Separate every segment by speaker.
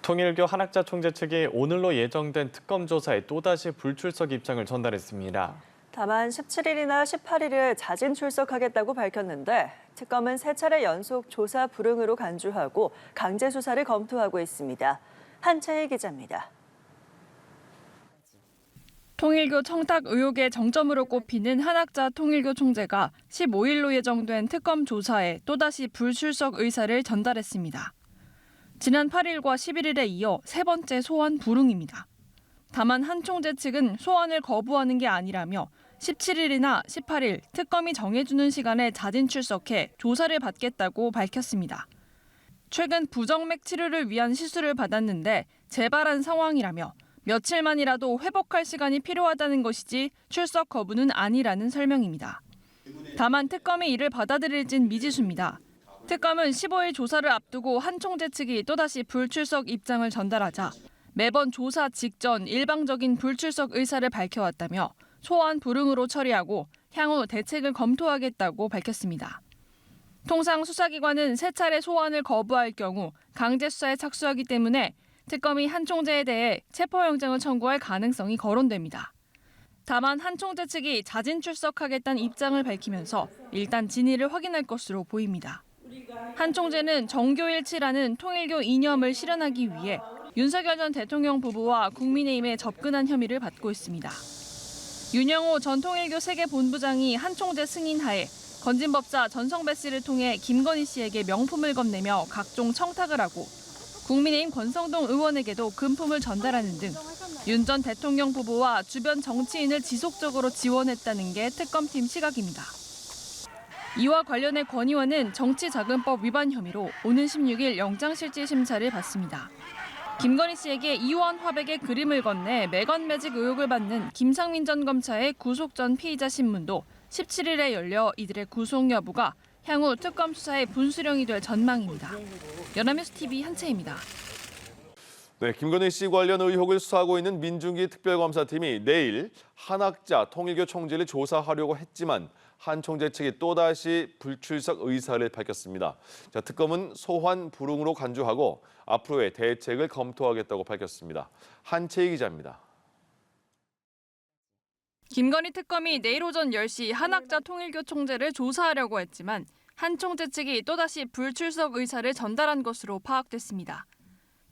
Speaker 1: 통일교 한학자 총재 측이 오늘로 예정된 특검 조사에 또다시 불출석 입장을 전달했습니다.
Speaker 2: 다만 17일이나 18일을 자진 출석하겠다고 밝혔는데 특검은 3차례 연속 조사 불응으로 간주하고 강제 수사를 검토하고 있습니다. 한채희 기자입니다.
Speaker 3: 통일교 청탁 의혹의 정점으로 꼽히는 한학자 통일교 총재가 15일로 예정된 특검 조사에 또다시 불출석 의사를 전달했습니다. 지난 8일과 11일에 이어 세 번째 소환 불응입니다. 다만 한 총재 측은 소환을 거부하는 게 아니라며 17일이나 18일 특검이 정해주는 시간에 자진 출석해 조사를 받겠다고 밝혔습니다. 최근 부정맥 치료를 위한 시술을 받았는데 재발한 상황이라며 며칠만이라도 회복할 시간이 필요하다는 것이지 출석 거부는 아니라는 설명입니다. 다만 특검이 이를 받아들일진 미지수입니다. 특검은 15일 조사를 앞두고 한 총재 측이 또다시 불출석 입장을 전달하자 매번 조사 직전 일방적인 불출석 의사를 밝혀왔다며 소환 불응으로 처리하고 향후 대책을 검토하겠다고 밝혔습니다. 통상 수사기관은 3차례 소환을 거부할 경우 강제 수사에 착수하기 때문에 특검이 한 총재에 대해 체포영장을 청구할 가능성이 거론됩니다. 다만 한 총재 측이 자진 출석하겠다는 입장을 밝히면서 일단 진위를 확인할 것으로 보입니다. 한 총재는 정교일치라는 통일교 이념을 실현하기 위해 윤석열 전 대통령 부부와 국민의힘에 접근한 혐의를 받고 있습니다. 윤영호 전 통일교 세계본부장이 한 총재 승인하에 건진법사 전성배 씨를 통해 김건희 씨에게 명품을 건네며 각종 청탁을 하고 국민의힘 권성동 의원에게도 금품을 전달하는 등 윤 전 대통령 부부와 주변 정치인을 지속적으로 지원했다는 게 특검팀 시각입니다. 이와 관련해 권 의원은 정치자금법 위반 혐의로 오는 16일 영장실질심사를 받습니다. 김건희 씨에게 이원 화백의 그림을 건네 매건 매직 의혹을 받는 김상민 전 검사의 구속 전 피의자 신문도 17일에 열려 이들의 구속 여부가 향후 특검 수사의 분수령이 될 전망입니다. 연합뉴스 TV 한채입니다.
Speaker 4: 네, 김건희 씨 관련 의혹을 수사하고 있는 민중기 특별검사팀이 내일 한학자 통일교 총재를 조사하려고 했지만 한 총재 측이 또다시 불출석 의사를 밝혔습니다. 특검은 소환 불응으로 간주하고 앞으로의 대책을 검토하겠다고 밝혔습니다. 한채희 기자입니다.
Speaker 3: 김건희 특검이 내일 오전 10시 한학자 통일교 총재를 조사하려고 했지만 한 총재 측이 또다시 불출석 의사를 전달한 것으로 파악됐습니다.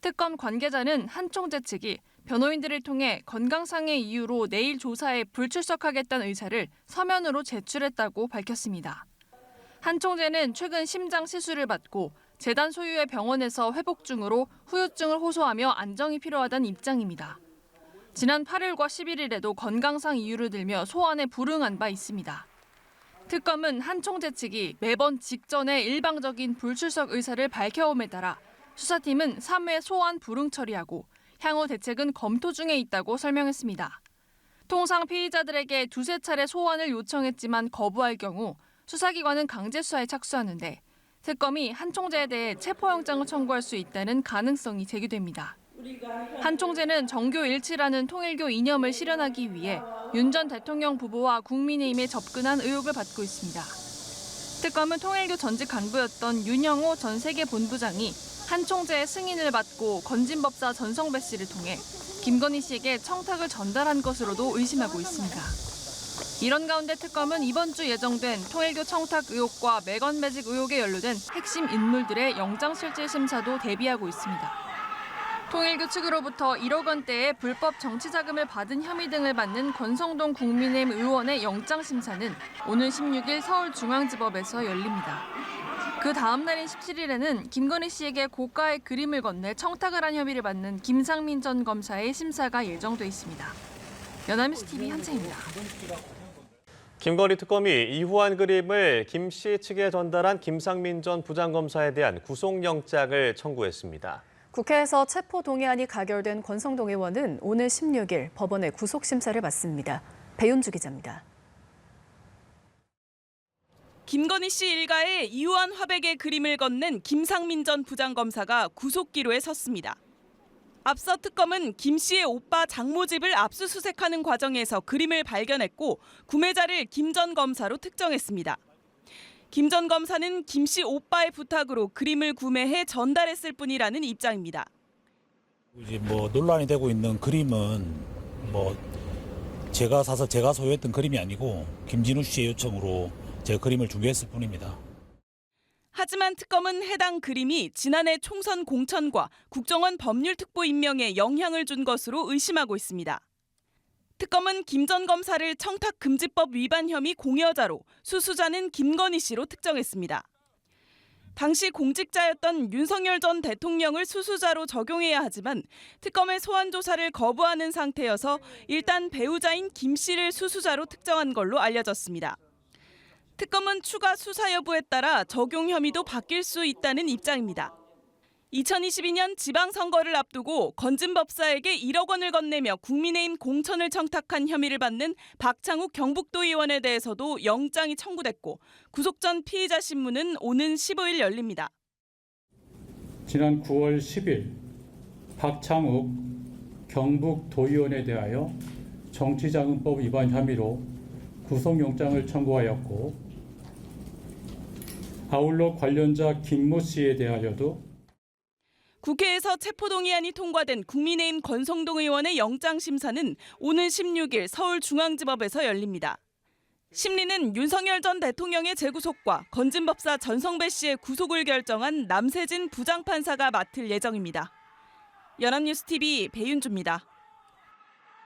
Speaker 3: 특검 관계자는 한 총재 측이 변호인들을 통해 건강상의 이유로 내일 조사에 불출석하겠다는 의사를 서면으로 제출했다고 밝혔습니다. 한 총재는 최근 심장 시술을 받고 재단 소유의 병원에서 회복 중으로 후유증을 호소하며 안정이 필요하다는 입장입니다. 지난 8일과 11일에도 건강상 이유를 들며 소환에 불응한 바 있습니다. 특검은 한 총재 측이 매번 직전에 일방적인 불출석 의사를 밝혀옴에 따라 수사팀은 3회 소환 불응 처리하고 향후 대책은 검토 중에 있다고 설명했습니다. 통상 피의자들에게 2~3차례 소환을 요청했지만 거부할 경우 수사기관은 강제 수사에 착수하는데 특검이 한 총재에 대해 체포영장을 청구할 수 있다는 가능성이 제기됩니다. 한 총재는 정교일치라는 통일교 이념을 실현하기 위해 윤 전 대통령 부부와 국민의힘에 접근한 의혹을 받고 있습니다. 특검은 통일교 전직 간부였던 윤영호 전 세계본부장이 한 총재의 승인을 받고 건진법사 전성배 씨를 통해 김건희 씨에게 청탁을 전달한 것으로도 의심하고 있습니다. 이런 가운데 특검은 이번 주 예정된 통일교 청탁 의혹과 매건 매직 의혹에 연루된 핵심 인물들의 영장실질심사도 대비하고 있습니다. 통일교 측으로부터 1억 원대의 불법 정치자금을 받은 혐의 등을 받는 권성동 국민의힘 의원의 영장심사는 오는 16일 서울중앙지법에서 열립니다. 그 다음 날인 17일에는 김건희 씨에게 고가의 그림을 건네 청탁을 한 혐의를 받는 김상민 전 검사의 심사가 예정돼 있습니다. 연합뉴스 TV 한채입니다.
Speaker 1: 김건희 특검이 이후한 그림을 김 씨 측에 전달한 김상민 전 부장검사에 대한 구속영장을 청구했습니다.
Speaker 5: 국회에서 체포 동의안이 가결된 권성동 의원은 오늘 16일 법원의 구속심사를 받습니다. 배윤주 기자입니다.
Speaker 6: 김건희 씨 일가에 이후한 화백의 그림을 건넨 김상민 전 부장검사가 구속기로에 섰습니다. 앞서 특검은 김 씨의 오빠 장모집을 압수수색하는 과정에서 그림을 발견했고 구매자를 김 전 검사로 특정했습니다. 김 전 검사는 김 씨 오빠의 부탁으로 그림을 구매해 전달했을 뿐이라는 입장입니다.
Speaker 7: 이제 논란이 되고 있는 그림은 제가 사서 제가 소유했던 그림이 아니고 김진우 씨의 요청으로 제가 그림을 준비했을 뿐입니다.
Speaker 6: 하지만 특검은 해당 그림이 지난해 총선 공천과 국정원 법률특보 임명에 영향을 준 것으로 의심하고 있습니다. 특검은 김 전 검사를 청탁금지법 위반 혐의 공여자로 수수자는 김건희 씨로 특정했습니다. 당시 공직자였던 윤석열 전 대통령을 수수자로 적용해야 하지만 특검의 소환 조사를 거부하는 상태여서 일단 배우자인 김 씨를 수수자로 특정한 걸로 알려졌습니다. 특검은 추가 수사 여부에 따라 적용 혐의도 바뀔 수 있다는 입장입니다. 2022년 지방선거를 앞두고 건진법사에게 1억 원을 건네며 국민의힘 공천을 청탁한 혐의를 받는 박창욱 경북도 의원에 대해서도 영장이 청구됐고 구속 전 피의자 신문은 오는 15일 열립니다.
Speaker 8: 지난 9월 10일 박창욱 경북도의원에 대하여 정치자금법 위반 혐의로 구속영장을 청구하였고 아울러 관련자 김모 씨에 대하여도
Speaker 6: 국회에서 체포동의안이 통과된 국민의힘 권성동 의원의 영장심사는 오는 16일 서울중앙지법에서 열립니다. 심리는 윤석열 전 대통령의 재구속과 건진법사 전성배 씨의 구속을 결정한 남세진 부장판사가 맡을 예정입니다. 연합뉴스TV 배윤주입니다.